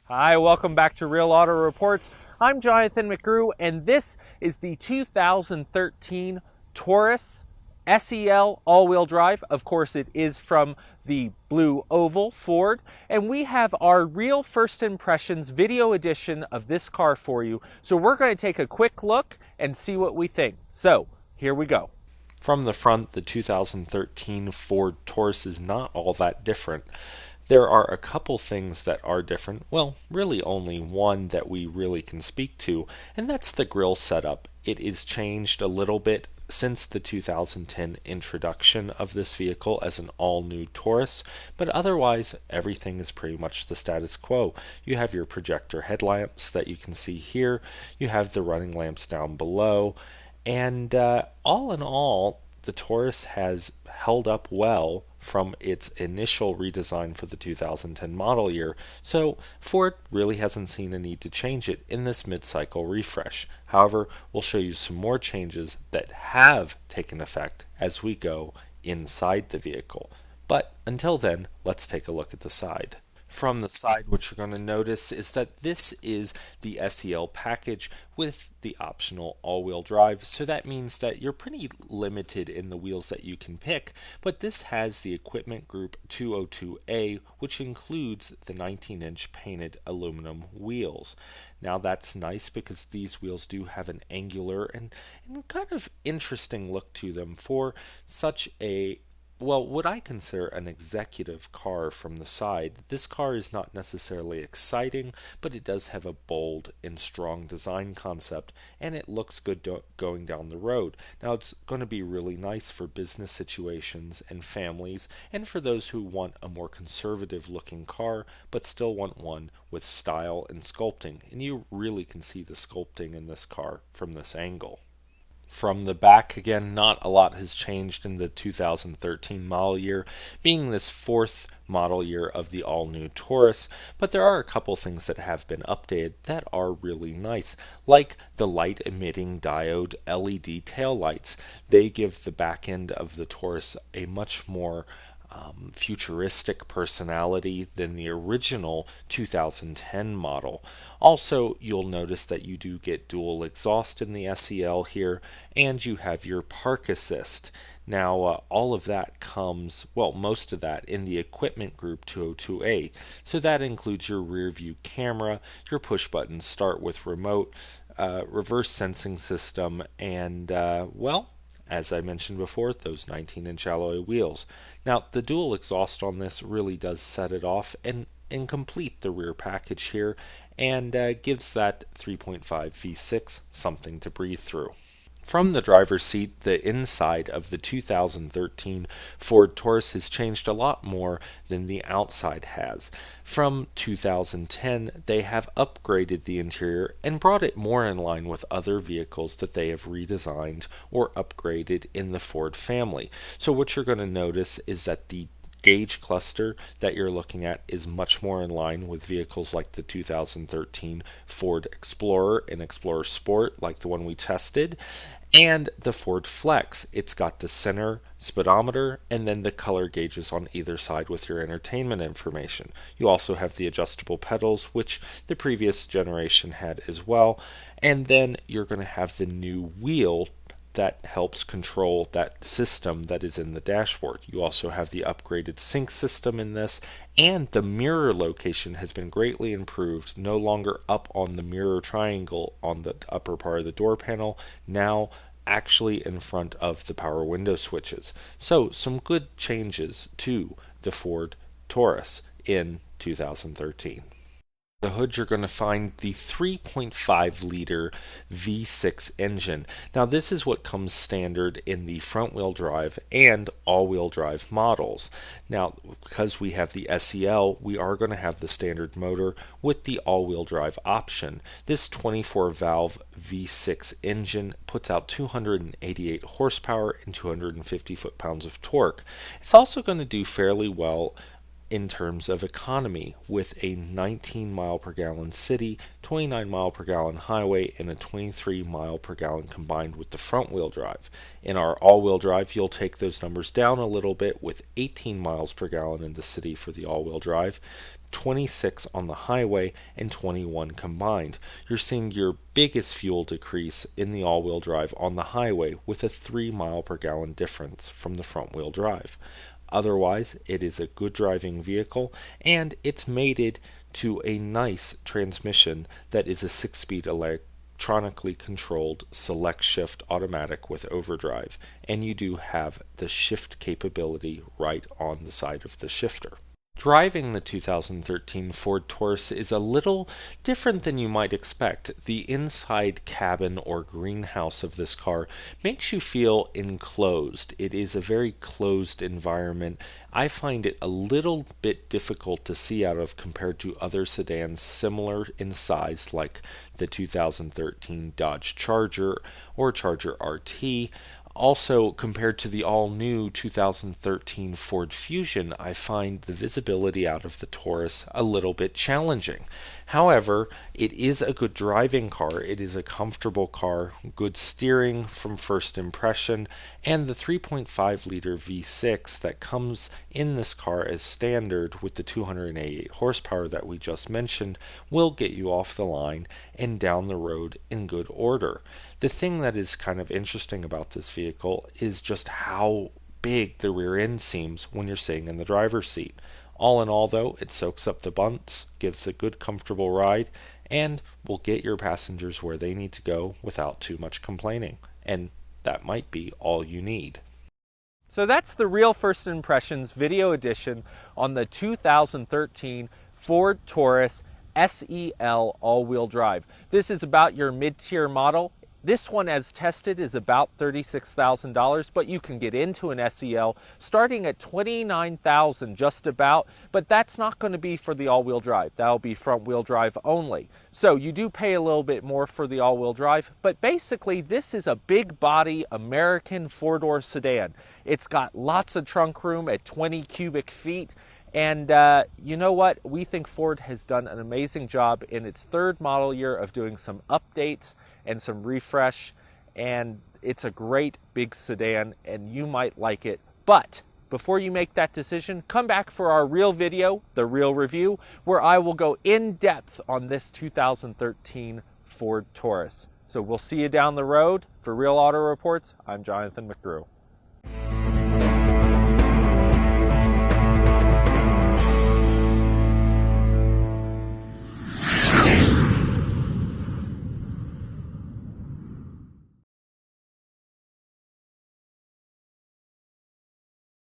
Hi, welcome back to Real Auto Reports. I'm Jonathan McGrew, and this is the 2013 Taurus SEL all-wheel drive. Of course, it is from the Blue Oval Ford, and we have our real first impressions video edition of this car for you. So we're going to take a quick look and see what we think. So here we go. From the front, the 2013 Ford Taurus is not all that different. There are a couple things that are different, well, really only one that we really can speak to, and that's the grille setup. It is changed a little bit since the 2010 introduction of this vehicle as an all-new Taurus, but otherwise everything is pretty much the status quo. You have your projector headlamps that you can see here, you have the running lamps down below, and all in all, the Taurus has held up well from its initial redesign for the 2010 model year, so Ford really hasn't seen a need to change it in this mid-cycle refresh. However, we'll show you some more changes that have taken effect as we go inside the vehicle. But until then, let's take a look at the side. From the side, what you're going to notice is that this is the SEL package with the optional all-wheel drive, so that means that you're pretty limited in the wheels that you can pick, but this has the equipment group 202A, which includes the 19-inch painted aluminum wheels. Now that's nice because these wheels do have an angular and kind of interesting look to them for such a what I consider an executive car from the side. This car is not necessarily exciting, but it does have a bold and strong design concept, and it looks good going down the road. Now, it's going to be really nice for business situations and families, and for those who want a more conservative looking car, but still want one with style and sculpting, and you really can see the sculpting in this car from this angle. From the back, again, not a lot has changed in the 2013 model year, being this fourth model year of the all-new Taurus, but there are a couple things that have been updated that are really nice, like the light-emitting diode LED taillights. They give the back end of the Taurus a much more futuristic personality than the original 2010 model. Also, you'll notice that you do get dual exhaust in the SEL here, and you have your park assist. Now, all of that comes, well, most of that in the equipment group 202A. So that includes your rear view camera, your push button start with remote, reverse sensing system, and, as I mentioned before, those 19-inch alloy wheels. Now, the dual exhaust on this really does set it off and complete the rear package here, and gives that 3.5 V6 something to breathe through. From the driver's seat, the inside of the 2013 Ford Taurus has changed a lot more than the outside has. From 2010, they have upgraded the interior and brought it more in line with other vehicles that they have redesigned or upgraded in the Ford family. So what you're going to notice is that the gauge cluster that you're looking at is much more in line with vehicles like the 2013 Ford Explorer and Explorer Sport, like the one we tested, and the Ford Flex. It's got the center speedometer and then the color gauges on either side with your entertainment information. You also have the adjustable pedals, which the previous generation had as well, and then you're going to have the new wheel that helps control that system that is in the dashboard. You also have the upgraded sync system in this, and the mirror location has been greatly improved, no longer up on the mirror triangle on the upper part of the door panel, now actually in front of the power window switches. So some good changes to the Ford Taurus in 2013. The hood, you're going to find the 3.5 liter V6 engine. Now this is what comes standard in the front wheel drive and all wheel drive models. Now because we have the SEL, we are going to have the standard motor with the all wheel drive option. This 24 valve V6 engine puts out 288 horsepower and 250 foot-pounds of torque. It's also going to do fairly well in terms of economy, with a 19 mile per gallon city, 29 mile per gallon highway, and a 23 mile per gallon combined with the front wheel drive. In our all-wheel drive, you'll take those numbers down a little bit, with 18 miles per gallon in the city for the all-wheel drive, 26 on the highway, and 21 combined. You're seeing your biggest fuel decrease in the all-wheel drive on the highway, with a 3 mile per gallon difference from the front wheel drive. Otherwise, it is a good driving vehicle, and it's mated to a nice transmission that is a 6-speed electronically controlled select shift automatic with overdrive, and you do have the shift capability right on the side of the shifter. Driving the 2013 Ford Taurus is a little different than you might expect. The inside cabin or greenhouse of this car makes you feel enclosed. It is a very closed environment. I find it a little bit difficult to see out of compared to other sedans similar in size like the 2013 Dodge Charger or Charger RT. Also, compared to the all-new 2013 Ford Fusion, I find the visibility out of the Taurus a little bit challenging. However, it is a good driving car. It is a comfortable car, good steering from first impression, and the 3.5-liter V6 that comes in this car as standard with the 288 horsepower that we just mentioned will get you off the line and down the road in good order. The thing that is kind of interesting about this vehicle is just how big the rear end seems when you're sitting in the driver's seat. All in all, though, it soaks up the bumps, gives a good comfortable ride, and will get your passengers where they need to go without too much complaining. And that might be all you need. So that's the Real First Impressions video edition on the 2013 Ford Taurus SEL all-wheel drive. This is about your mid-tier model. This one, as tested, is about $36,000, but you can get into an SEL starting at $29,000 just about, but that's not going to be for the all-wheel drive. That'll be front-wheel drive only. So you do pay a little bit more for the all-wheel drive, but basically this is a big body American four-door sedan. It's got lots of trunk room at 20 cubic feet. And you know what? We think Ford has done an amazing job in its third model year of doing some updates and some refresh. And it's a great big sedan, and you might like it. But before you make that decision, come back for our real video, the real review, where I will go in depth on this 2013 Ford Taurus. So we'll see you down the road. For Real Auto Reports, I'm Jonathan McGrew.